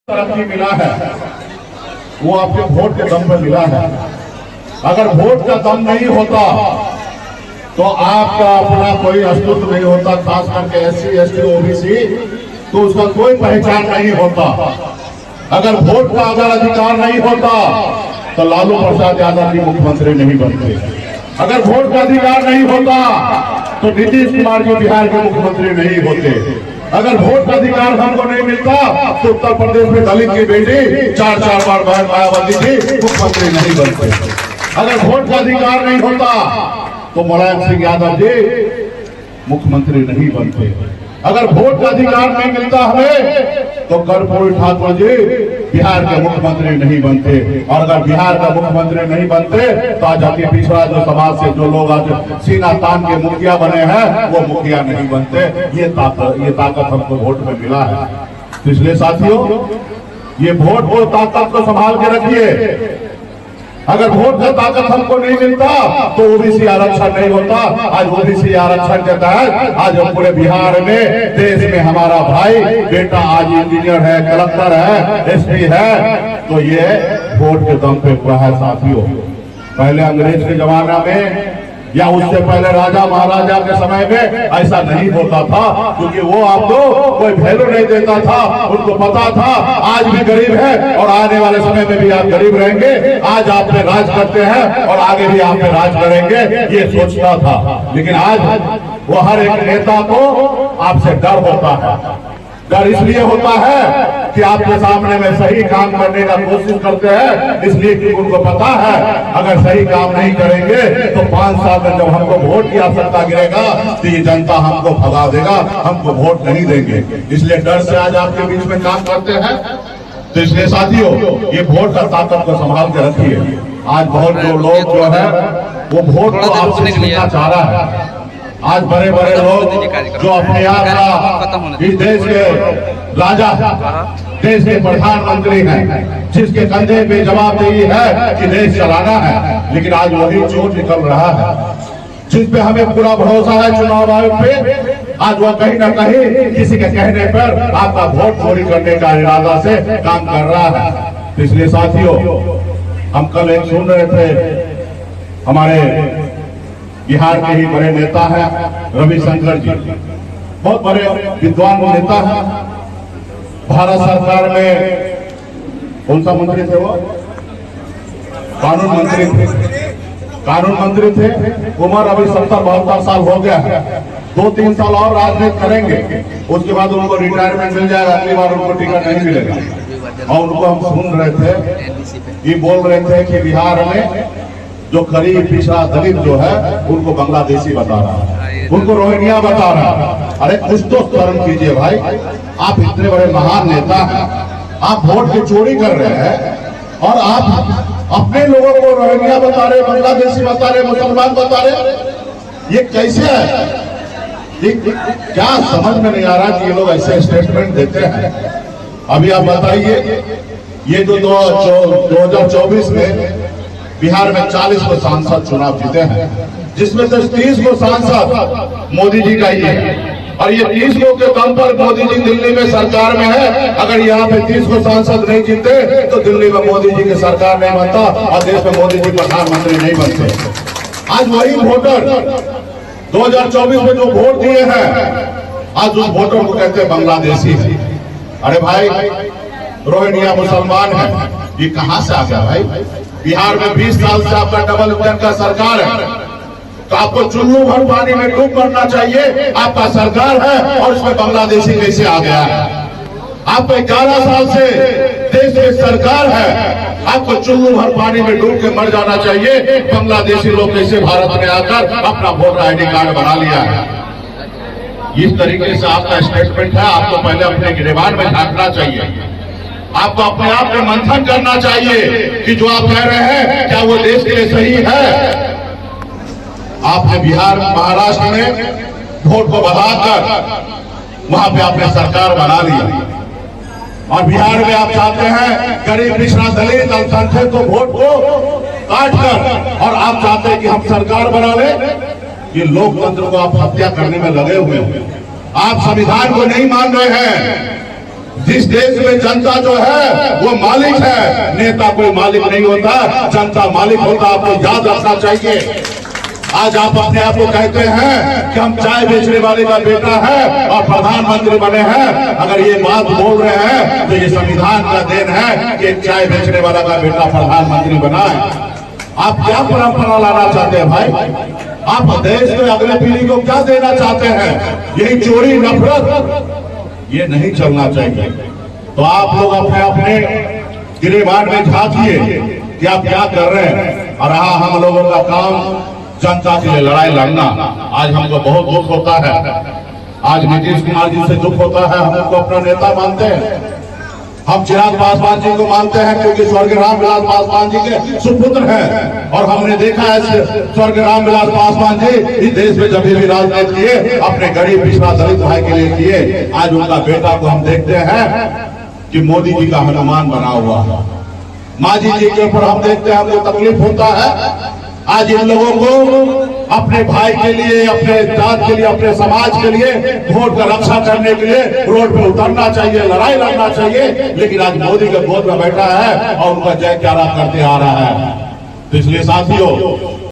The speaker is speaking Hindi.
तरक्की मिला है वो आपके वोट के दम पर मिला है। अगर वोट का दम नहीं होता तो आपका अपना कोई अस्तित्व नहीं होता, खास करके SC ST OBC तो उसका कोई पहचान नहीं होता। अगर वोट का अगर अधिकार नहीं होता तो लालू प्रसाद यादव जी मुख्यमंत्री नहीं बनते। अगर वोट का अधिकार नहीं होता तो नीतीश कुमार जी बिहार के मुख्यमंत्री नहीं होते। अगर वोट का अधिकार हमको नहीं मिलता तो उत्तर प्रदेश में दलित की बेटी चार बार बहन मायावती जी मुख्यमंत्री नहीं बनते। अगर वोट का अधिकार नहीं होता तो मुलायम सिंह यादव जी मुख्यमंत्री नहीं बनते। अगर वोट का अधिकार नहीं मिलता हमें तो कर्पूरी ठाकुर जी बिहार के मुख्यमंत्री नहीं बनते। और अगर बिहार का मुख्यमंत्री नहीं बनते तो आज अति पिछड़ा जो समाज से जो लोग आज सीना तान के मुखिया बने हैं वो मुखिया नहीं बनते। ये ताकत हमको वोट में मिला है। तो इसलिए साथियों ये वोट को ताकत को संभाल के रखिए। अगर वोट का ताकत हमको नहीं मिलता तो OBC आरक्षण नहीं होता। आज OBC आरक्षण के तहत आज पूरे बिहार में देश में हमारा भाई बेटा आज इंजीनियर है, कलेक्टर है, SP है। तो ये वोट के दम पे हुआ है साथियों। पहले अंग्रेज के जमाना में या उससे पहले राजा महाराजा के समय में ऐसा नहीं होता था, क्योंकि वो आपको कोई वैल्यू नहीं देता था। उनको पता था आज भी गरीब है और आने वाले समय में भी आप गरीब रहेंगे। आज आप पे राज करते हैं और आगे भी आप पे राज करेंगे, ये सोचता था। लेकिन आज वो हर एक नेता को आपसे डर होता है। डर इसलिए होता है कि आपके सामने में सही काम करने का कोशिश करते हैं, इसलिए कि उनको पता है अगर सही काम नहीं करेंगे तो 5 साल में जब हमको वोट की आवश्यकता गिरेगा तो ये जनता हमको भगा देगा, हमको वोट नहीं देंगे। इसलिए डर से आज आपके बीच में काम करते हैं। तो इसलिए साथियों ये वोट का ताकत को संभाल के रखिए। आज बहुत जो लोग जो है वो वोट को आपसे छीनना चाह रहा है। आज बड़े बड़े लोग जो अपने आप का इस देश के राजा, देश के प्रधानमंत्री हैं, जिसके कंधे पे जवाबदेही है कि देश चलाना है, लेकिन आज वही चोर निकल रहा है जिस पे हमें पूरा भरोसा है चुनाव आयोग पे। आज वो कहीं ना कहीं किसी के कहने पर आपका वोट चोरी करने का इरादा से काम कर रहा है। तो इसलिए साथियों हम कल एक सुन रहे थे, हमारे बिहार के ही बड़े नेता हैं रविशंकर जी, बहुत बड़े विद्वान नेता हैं। भारत सरकार में कौन सा मंत्री थे वो? कानून मंत्री थे। कानून मंत्री थे। उम्र अभी 70-72 साल हो गया है। 2-3 साल और राजनीति करेंगे, उसके बाद उनको रिटायरमेंट मिल जाएगा। अगली बार उनको टिकट नहीं मिलेगा। और उनको हम सुन रहे थे, ये बोल रहे थे कि बिहार में जो गरीब पिछड़ा दलित जो है उनको बांग्लादेशी बता रहा है, उनको रोहिंग्या बता रहा है। अरे कुछ तो शर्म कीजिए भाई। आप इतने बड़े महान नेता हैं, आप वोट की चोरी कर रहे हैं और आप अपने लोगों को रोहिंग्या बता रहे, बांग्लादेशी बता रहे, मुसलमान बता रहे। ये कैसे है? क्या समझ में नहीं आ रहा कि ये लोग ऐसे स्टेटमेंट देते हैं। अभी आप बताइए, ये जो 2024 में बिहार में 40 को सांसद चुनाव जीते हैं, जिसमें से 30 को सांसद मोदी जी का ही है। और ये 30 को के दम पर मोदी जी दिल्ली में सरकार में है। अगर यहाँ पे 30 को सांसद नहीं जीते तो दिल्ली में मोदी जी की सरकार नहीं बनता और देश में मोदी जी प्रधानमंत्री नहीं बनते। आज वही वोटर 2024 में जो वोट दिए हैं, आज उस वोटर को कहते हैं बांग्लादेशी है। अरे भाई, रोहिंग्या मुसलमान है, ये कहां से आ गया भाई? बिहार में 20 साल से आपका डबल इंजन का सरकार है, तो आपको चुल्लू भर पानी में डूब मरना चाहिए। आपका सरकार है और उसमें बांग्लादेशी कैसे आ गया है? आपको 11 साल से देश में सरकार है, आपको चुल्लू भर पानी में डूब के मर जाना चाहिए। बांग्लादेशी लोग कैसे भारत में आकर अपना वोटर ID कार्ड बना लिया है? इस तरीके से आपका स्टेटमेंट है। आपको पहले अपने गिरेबान में झांकना चाहिए। आपको अपने आप में मंथन करना चाहिए कि जो आप कह रहे हैं क्या वो देश के लिए सही है? आपने बिहार महाराष्ट्र में वोट को बढ़ाकर वहां पे आपने सरकार बना ली और बिहार में आप चाहते हैं गरीब पिछड़ा दलित अल्पसंख्यक को वोट को काट कर और आप चाहते हैं कि हम सरकार बना लें। ये लोकतंत्र को आप हत्या करने में लगे हुए हैं। आप संविधान को नहीं मान रहे हैं। जिस देश में जनता जो है वो मालिक है, नेता कोई मालिक नहीं होता, जनता मालिक होता। आपको याद रखना चाहिए। आज आप अपने आप को कहते हैं कि हम चाय बेचने वाले का बेटा है और प्रधानमंत्री बने हैं। अगर ये बात बोल रहे हैं तो ये संविधान का देन है कि एक चाय बेचने वाला का बेटा प्रधानमंत्री बना है। आप क्या परंपरा लाना चाहते हैं भाई? आप देश में अगले पीढ़ी को क्या देना चाहते हैं? यही चोरी, नफरत, ये नहीं चलना चाहिए। तो आप लोग अपने अपने गिरेबान में झांकिए कि आप क्या कर रहे हैं। और रहा हम लोगों का काम जनता के लिए लड़ाई लड़ना। आज हमको बहुत दुख होता है, आज नीतीश कुमार जी से दुख होता है। हम उनको अपना नेता मानते हैं, हम चिराग पासवान जी को मानते हैं क्योंकि स्वर्गीय रामविलास पासवान जी के सुपुत्र हैं। और हमने देखा है स्वर्गीय रामविलास पासवान जी इस देश में जब भी राजनीति किए अपने गरीब पिछड़ा दलित भाई के लिए किए। आज उनका बेटा को हम देखते हैं कि मोदी जी का हनुमान बना हुआ है। मांझी जी के ऊपर हम देखते हैं, हमको तकलीफ होता है। आज इन लोगों को अपने भाई के लिए, अपने जात के लिए, अपने समाज के लिए, वोट का रक्षा करने के लिए रोड पे उतरना चाहिए, लड़ाई लड़ना चाहिए। लेकिन आज मोदी के गोद में बैठा है और उनका जयकारा करते आ रहा है। तो इसलिए साथियों,